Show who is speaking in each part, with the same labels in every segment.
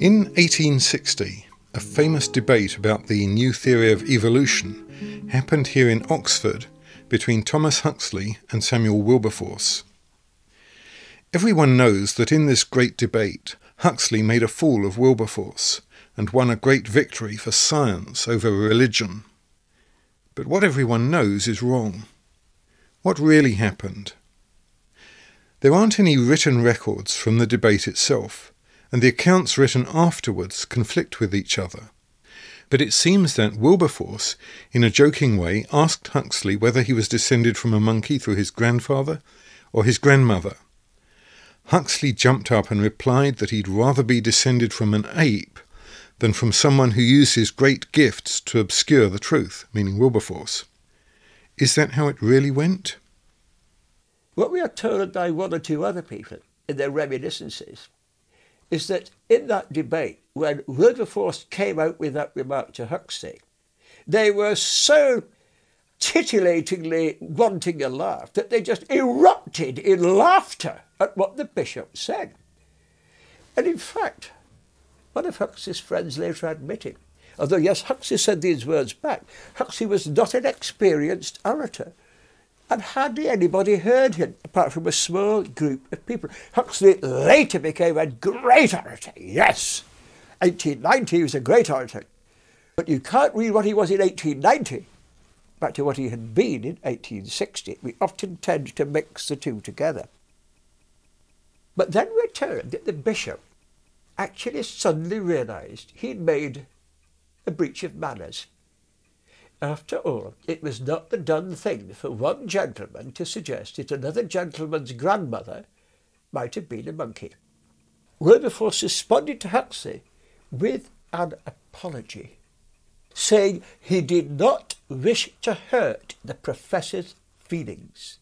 Speaker 1: In 1860, a famous debate about the new theory of evolution happened here in Oxford between Thomas Huxley and Sэмюэлом Вилберфорсом. Everyone knows that in this great debate, Huxley made a fool of Wilberforce and won a great victory for science over religion. But what everyone knows is wrong. What really happened? There aren't any written records from the debate itself, and the accounts written afterwards conflict with each other. But it seems that Wilberforce, in a joking way, asked Huxley whether he was descended from a monkey through his grandfather or his grandmother. Huxley jumped up and replied that he'd rather be descended from an ape than from someone who used his great gifts to obscure the truth, meaning Wilberforce. Is that how it really went?
Speaker 2: What we are told by one or two other people in their reminiscences is that in that debate, when Wilberforce came out with that remark to Huxley, they were so titillatingly wanting a laugh that they just erupted in laughter at what the bishop said. And in fact, one of Huxley's friends later admitted, although yes, Huxley said these words back, Huxley was not an experienced orator, and hardly anybody heard him, apart from a small group of people. Huxley later became a great orator, yes. 1890 he was a great orator, but you can't read what he was in 1890 back to what he had been in 1860. We often tend to mix the two together. But then we're told that the bishop actually suddenly realised he'd made a breach of manners. After all, it was not the done thing for one gentleman to suggest that another gentleman's grandmother might have been a monkey. Wilberforce responded to Huxley with an apology, saying he did not wish to hurt the professor's feelings.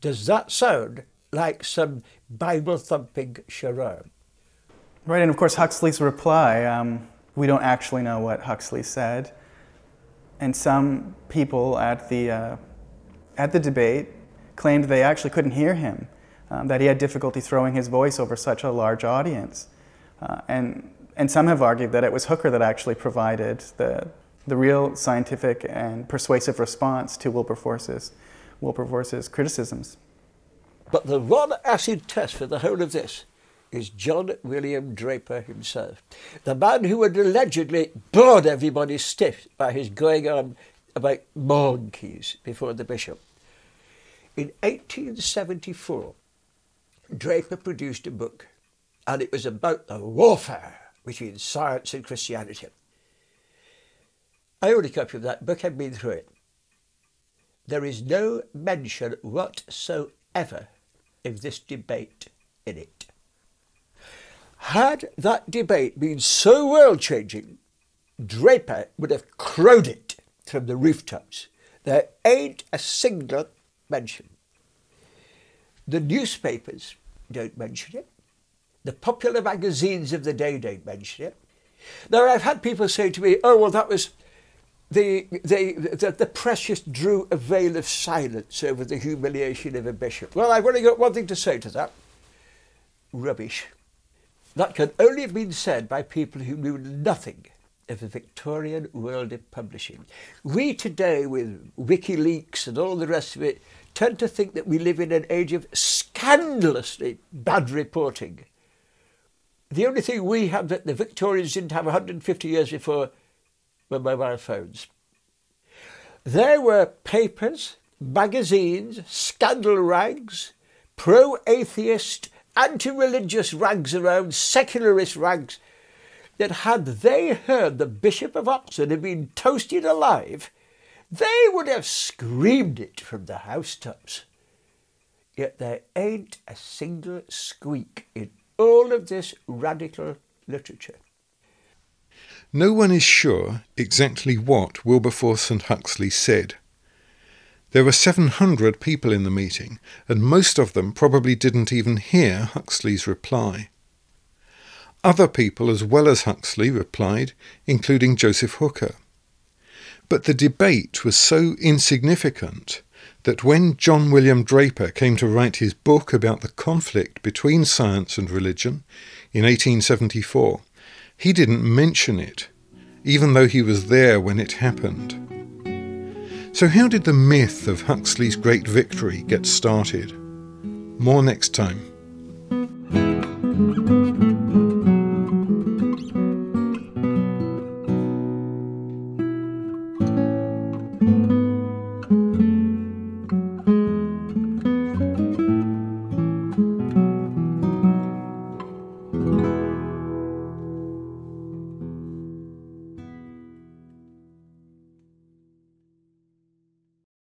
Speaker 2: Does that sound like some Bible-thumping charade?
Speaker 3: Right, and of course Huxley's reply, we don't actually know what Huxley said. And some people at the debate claimed they actually couldn't hear him, that he had difficulty throwing his voice over such a large audience. And some have argued that it was Hooker that actually provided the real scientific and persuasive response to Wilberforce's criticisms.
Speaker 2: But the one acid test for the whole of this is John William Draper himself, the man who had allegedly bored everybody stiff by his going on about monkeys before the bishop. In 1874, Draper produced a book, and it was about the warfare between science and Christianity. I own a copy of that book, I've been through it. There is no mention whatsoever of this debate in it. Had that debate been so world-changing, Draper would have crowed it from the rooftops. There ain't a single mention. The newspapers don't mention it. The popular magazines of the day don't mention it. Now, I've had people say to me, oh, well, that was the press just drew a veil of silence over the humiliation of a bishop. Well, I've only got one thing to say to that. Rubbish. That can only have been said by people who knew nothing of the Victorian world of publishing. We today, with WikiLeaks and all the rest of it, tend to think that we live in an age of scandalously bad reporting. The only thing we have that the Victorians didn't have 150 years before were mobile phones. There were papers, magazines, scandal rags, pro-atheist, anti-religious rags around, secularist rags, that had they heard the Bishop of Oxford had been toasted alive, they would have screamed it from the housetops. Yet there ain't a single squeak in all of this radical literature.
Speaker 1: No one is sure exactly what Wilberforce and Huxley said. There were 700 people in the meeting, and most of them probably didn't even hear Huxley's reply. Other people as well as Huxley replied, including Joseph Hooker. But the debate was so insignificant that when John William Draper came to write his book about the conflict between science and religion in 1874, he didn't mention it, even though he was there when it happened. So how did the myth of Huxley's great victory get started? More next time.